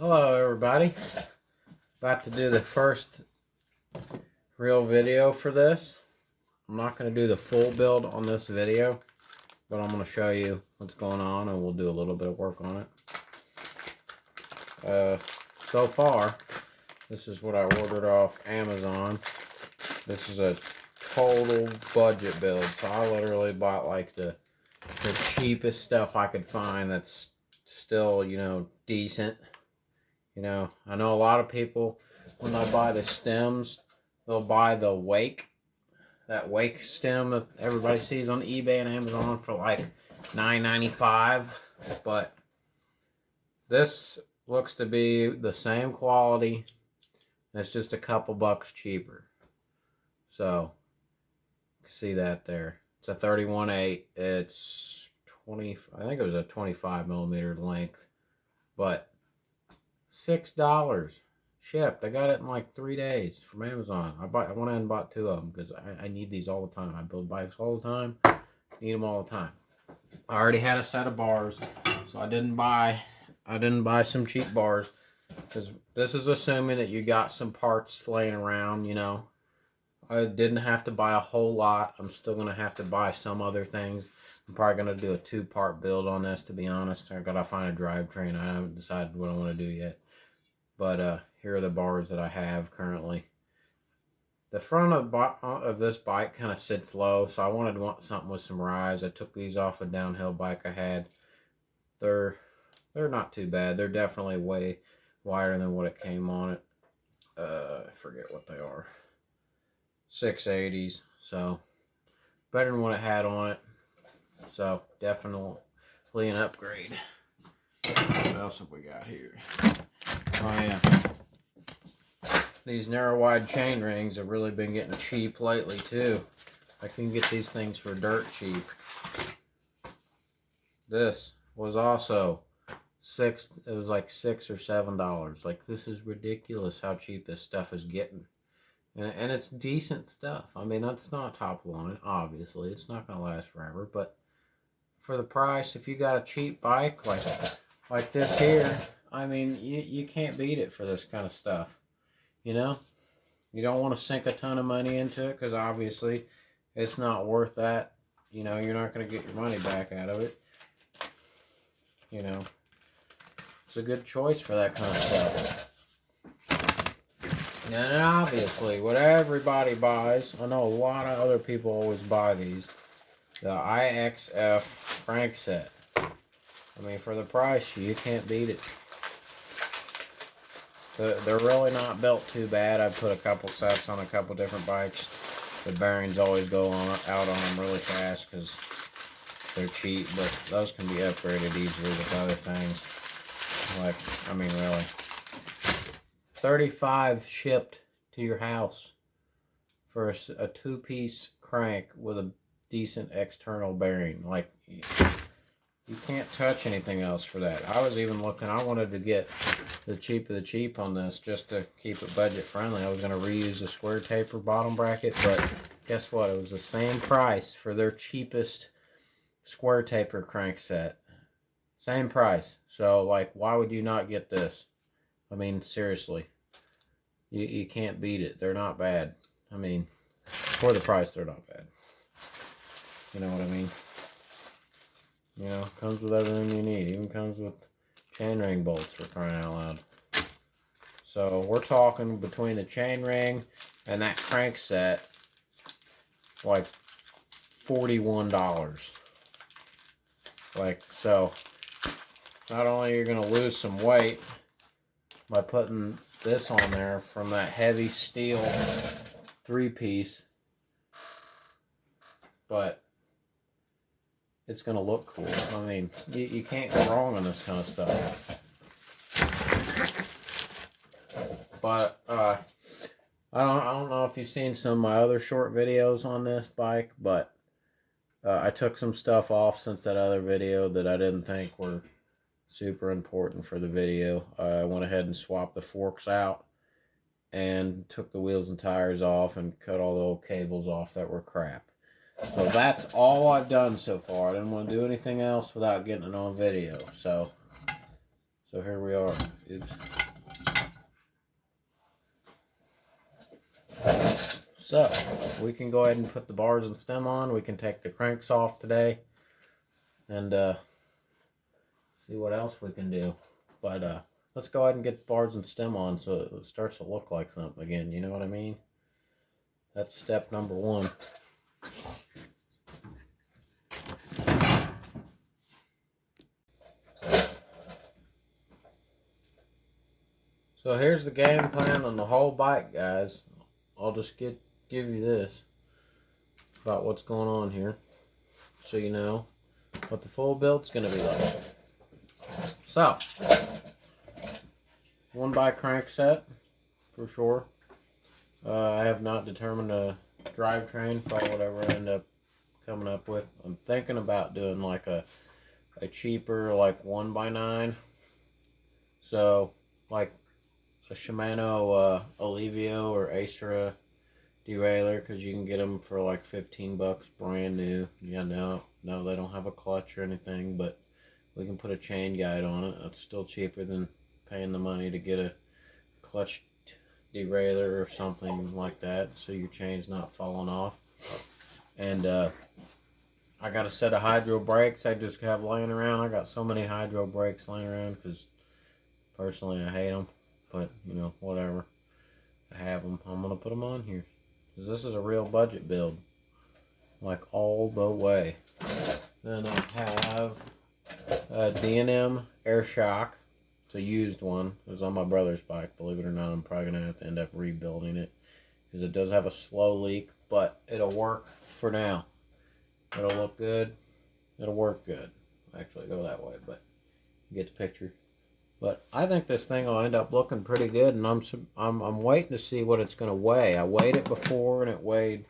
Hello everybody, about to do the first real video for this. I'm not going to do the full build on this video, but I'm going to show you what's going on and we'll do a little bit of work on it. So far, this is what I ordered off Amazon. This is a total budget build, so I literally bought like the cheapest stuff I could find that's still, decent. I know a lot of people, when they buy the stems, they'll buy the wake. That wake stem that everybody sees on eBay and Amazon for like $9.95. But this looks to be the same quality. It's just a couple bucks cheaper. So, you can see that there. It's a 31/8. It's 20, I think it was a 25 millimeter length. But $6 shipped. I got it in like 3 days from Amazon. I went in and bought 2 of them because I need these all the time. I build bikes all the time. Need them all the time. I already had a set of bars, so I didn't buy some cheap bars because this is assuming that you got some parts laying around. I didn't have to buy a whole lot. I'm still gonna have to buy some other things. I'm probably gonna do a 2-part build on this, to be honest. I gotta find a drivetrain. I haven't decided what I want to do yet. But here are the bars that I have currently. The front of this bike kind of sits low, so I wanted something with some rise. I took these off a downhill bike I had. They're not too bad. They're definitely way wider than what it came on it. I forget what they are. 680s, so better than what it had on it. So definitely an upgrade. What else have we got here? Oh yeah, these narrow wide chain rings have really been getting cheap lately too. I can get these things for dirt cheap. This was also it was like $6 or $7. Like, this is ridiculous how cheap this stuff is getting. And it's decent stuff. I mean, that's not top line, obviously. It's not going to last forever. But for the price, if you got a cheap bike like this here, I mean, you can't beat it for this kind of stuff. You don't want to sink a ton of money into it because obviously it's not worth that. You're not going to get your money back out of it. It's a good choice for that kind of stuff. And obviously, what everybody buys, I know a lot of other people always buy these, the IXF crank set. I mean, for the price, you can't beat it. They're really not built too bad. I've put a couple sets on a couple different bikes. The bearings always go out on them really fast because they're cheap, but those can be upgraded easily with other things. I mean, really. 35 shipped to your house for a 2-piece crank with a decent external bearing. Like, you can't touch anything else for that. I was even looking, I wanted to get the cheap of the cheap on this just to keep it budget friendly. I was going to reuse the square taper bottom bracket, but guess what? It was the same price for their cheapest square taper crank set. Same price. So, like, why would you not get this? I mean, seriously. You can't beat it. They're not bad. I mean, for the price, they're not bad. You know what I mean? Comes with everything you need. Even comes with chainring bolts, for crying out loud. So, we're talking between the chainring and that crank set, like $41. Like, so, not only are you going to lose some weight by putting this on there from that heavy steel 3-piece, but it's going to look cool. I mean, you can't go wrong on this kind of stuff. But I don't know if you've seen some of my other short videos on this bike, but I took some stuff off since that other video that I didn't think were super important for the video. I went ahead and swapped the forks out and took the wheels and tires off and cut all the old cables off that were crap. So that's all I've done so far. I didn't want to do anything else without getting it on video. So So here we are. Oops. So we can go ahead and put the bars and stem on. We can take the cranks off today and see what else we can do. But let's go ahead and get the bars and stem on so it starts to look like something again. You know what I mean? That's step number one. So here's the game plan on the whole bike, guys. I'll just give you this about what's going on here, so you know what the full build's going to be like. So, 1x crank set for sure. I have not determined a drivetrain, probably whatever I end up coming up with. I'm thinking about doing like a cheaper like 1x9. So like a Shimano Alivio or Acera derailleur, because you can get them for like 15 bucks brand new. Yeah, no, they don't have a clutch or anything, but we can put a chain guide on it. That's still cheaper than paying the money to get a clutch derailleur or something like that, so your chain's not falling off. And I got a set of hydro brakes I just have laying around. I got so many hydro brakes laying around because personally I hate them. But, you know, whatever. I have them. I'm going to put them on here. Because this is a real budget build. Like, all the way. Then I have a D&M Air Shock. It's a used one. It was on my brother's bike. Believe it or not, I'm probably going to have to end up rebuilding it. Because it does have a slow leak. But it'll work for now. It'll look good. It'll work good. Actually, go that way. But you get the picture. But I think this thing will end up looking pretty good, and I'm waiting to see what it's going to weigh. I weighed it before, and it weighed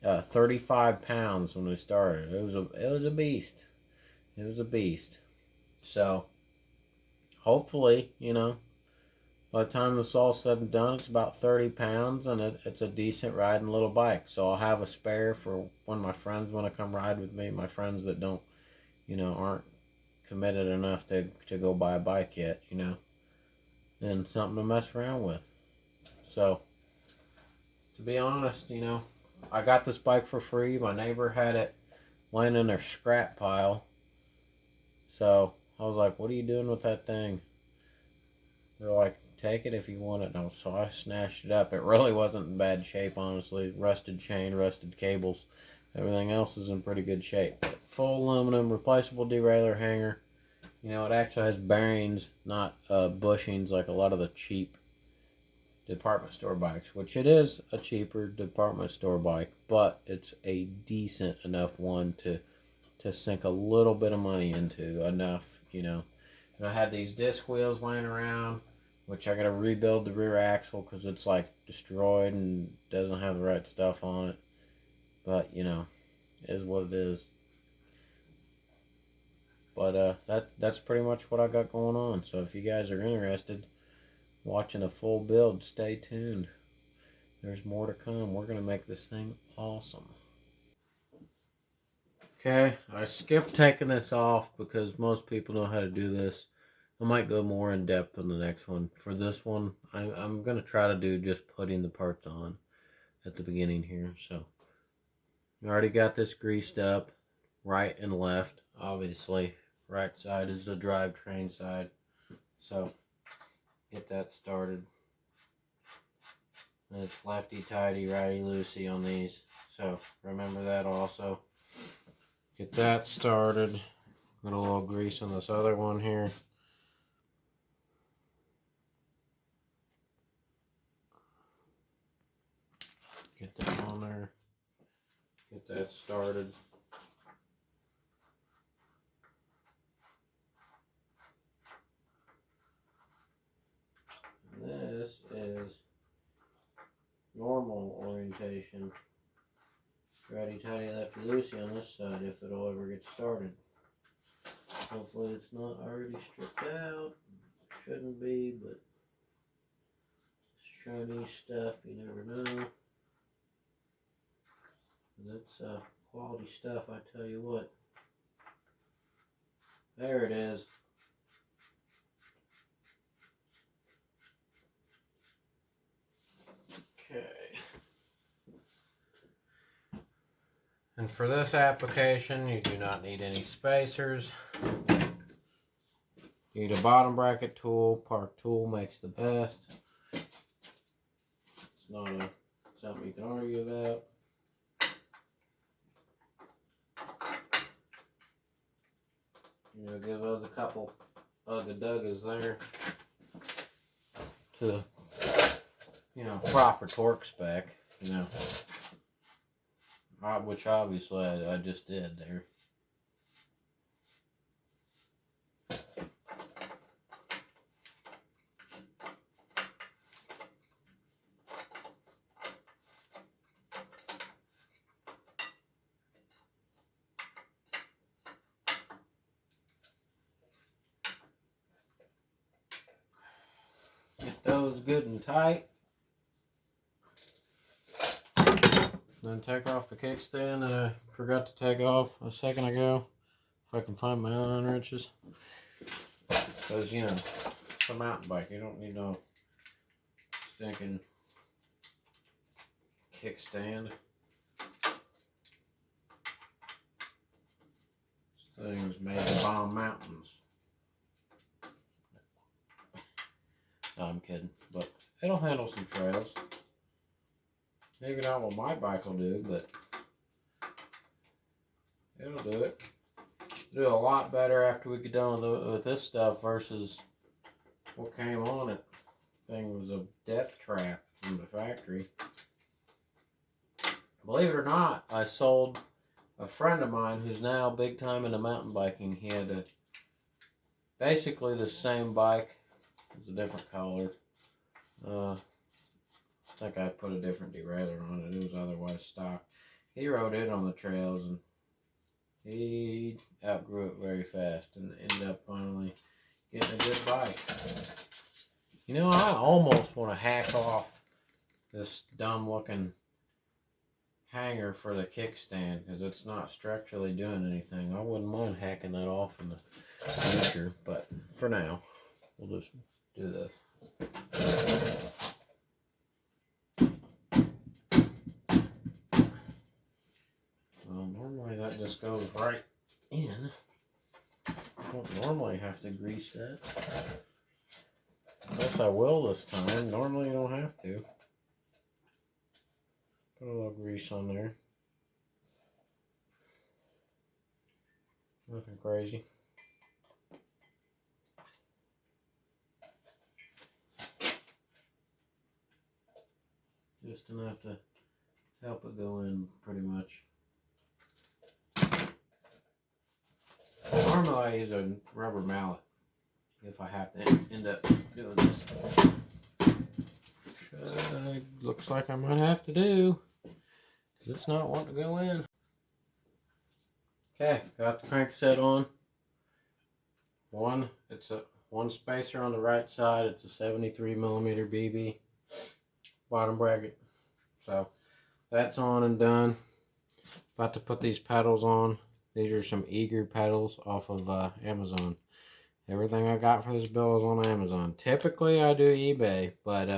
35 pounds when we started. It was a beast. It was a beast. So hopefully, you know, by the time this all said and done, it's about 30 pounds, and it's a decent riding little bike. So I'll have a spare for when my friends want to come ride with me. My friends that don't, you know, aren't committed enough to go buy a bike yet, you know, and something to mess around with. So, to be honest, you know, I got this bike for free. My neighbor had it laying in their scrap pile. So, I was like, what are you doing with that thing? They're like, take it if you want it. And so I snatched it up. It really wasn't in bad shape, honestly. Rusted chain, rusted cables. Everything else is in pretty good shape. But full aluminum, replaceable derailleur hanger. You know, it actually has bearings, not bushings like a lot of the cheap department store bikes, which it is a cheaper department store bike, but it's a decent enough one to sink a little bit of money into, enough, you know. And I had these disc wheels laying around, which I got to rebuild the rear axle because it's like destroyed and doesn't have the right stuff on it. But, you know, it is what it is. But that's pretty much what I got going on. So if you guys are interested, watching a full build, stay tuned. There's more to come. We're going to make this thing awesome. Okay, I skipped taking this off because most people know how to do this. I might go more in depth on the next one. For this one, I'm going to try to do just putting the parts on at the beginning here. So, I already got this greased up, right and left, obviously. Right side is the drivetrain side. So, get that started. And it's lefty tighty, righty loosey on these. So, remember that also. Get that started. Got a little grease on this other one here. Get that on there. Get that started. And this is normal orientation. Righty tighty, lefty loosey on this side if it'll ever get started. Hopefully it's not already stripped out. Shouldn't be, but it's Chinese stuff, you never know. That's quality stuff, I tell you what. There it is. And for this application, you do not need any spacers. You need a bottom bracket tool. Park tool makes the best. It's not something you can argue about. You know, give us a couple ugga-duggas there to the, you know, proper torque spec, you know, which obviously I just did there. Get those good and tight. Then take off the kickstand that I forgot to take off a second ago. If I can find my Allen wrenches. Because, you know, it's a mountain bike. You don't need no stinking kickstand. This thing's made of bomb mountains. No, I'm kidding, but it'll handle some trails. Maybe not what my bike will do, but it'll do it. Do a lot better after we get done with this stuff versus what came on it. Thing was a death trap from the factory. Believe it or not, I sold a friend of mine who's now big time into mountain biking. He had basically the same bike. It's a different color. I think I put a different derailleur on it. It was otherwise stock. He rode it on the trails and he outgrew it very fast and ended up finally getting a good bike. You know, I almost want to hack off this dumb looking hanger for the kickstand because it's not structurally doing anything. I wouldn't mind hacking that off in the future, but for now, we'll just do this. Well, normally that just goes right in. I don't normally have to grease that. Unless I will this time. Normally you don't have to. Put a little grease on there. Nothing crazy. Just enough to help it go in pretty much. Normally I use a rubber mallet if I have to end up doing this. Which looks like I might have to do. Because it's not wanting to go in. Okay, got the crankset on. It's a one spacer on the right side. It's a 73mm BB. Bottom bracket. So that's on and done. About to put these pedals on. These are some Eager pedals off of Amazon. Everything I got for this build is on Amazon. Typically I do eBay, but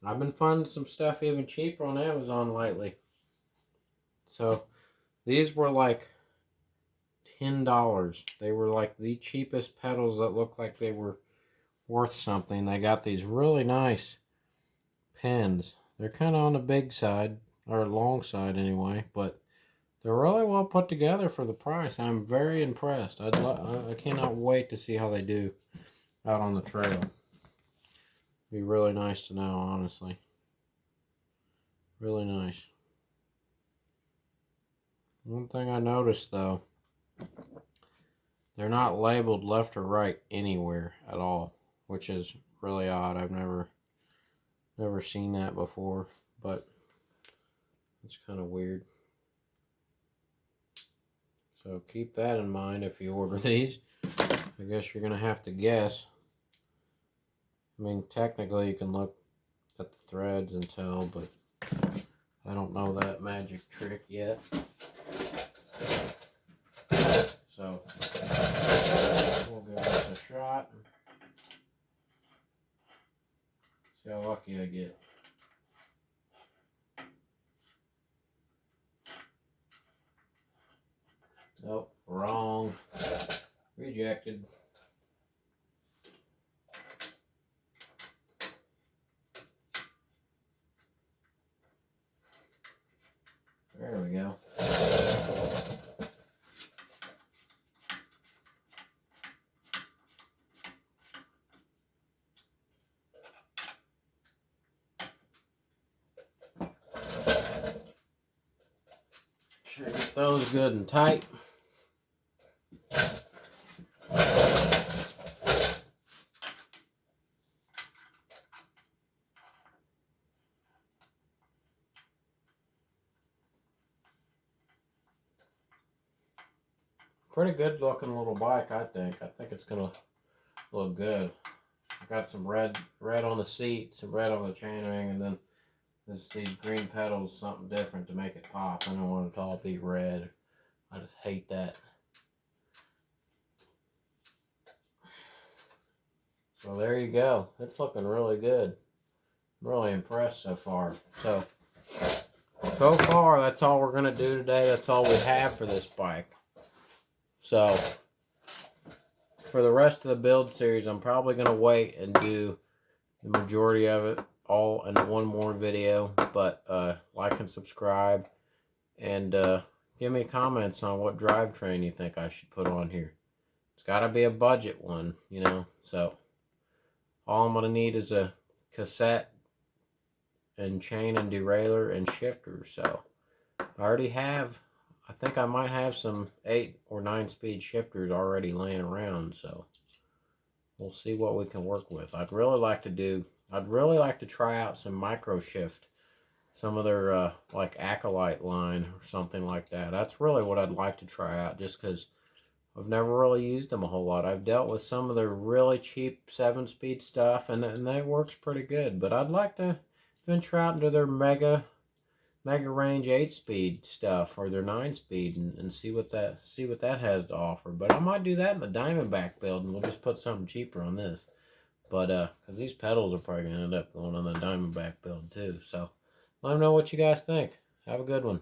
I've been finding some stuff even cheaper on Amazon lately. So these were like $10. They were like the cheapest pedals that looked like they were worth something. They got these really nice pins. They're kind of on the big side, or long side anyway, but they're really well put together for the price. I'm very impressed. I cannot wait to see how they do out on the trail. Be really nice to know, honestly. Really nice. One thing I noticed though, they're not labeled left or right anywhere at all, which is really odd. I've never seen that before, but it's kind of weird. So keep that in mind if you order these. I guess you're gonna have to guess. I mean, technically you can look at the threads and tell, but I don't know that magic trick yet. So we'll give this a shot and see how lucky I get. Nope, wrong. Rejected. There we go. Sure, get those good and tight. Pretty good looking little bike, I think. I think it's gonna look good. Got some red on the seat, some red on the chainring, and then these green pedals, something different to make it pop. I don't want it to all be red. I just hate that. So there you go. It's looking really good. I'm really impressed so far. So far, that's all we're gonna do today. That's all we have for this bike. So for the rest of the build series, I'm probably going to wait and do the majority of it all in one more video. But like and subscribe, and give me comments on what drivetrain you think I should put on here. It's got to be a budget one, you know. So all I'm going to need is a cassette and chain and derailleur and shifter. So I already have, I think I might have some 8 or 9 speed shifters already laying around, so we'll see what we can work with. I'd really like to try out some micro shift, some of their like Acolyte line or something like that. That's really what I'd like to try out, just because I've never really used them a whole lot. I've dealt with some of their really cheap 7-speed stuff, and that works pretty good. But I'd like to venture out into their mega range 8-speed stuff or their 9-speed and see what that has to offer. But I might do that in the Diamondback build, and we'll just put something cheaper on this. But because these pedals are probably gonna end up going on the Diamondback build too. So let me know what you guys think. Have a good one.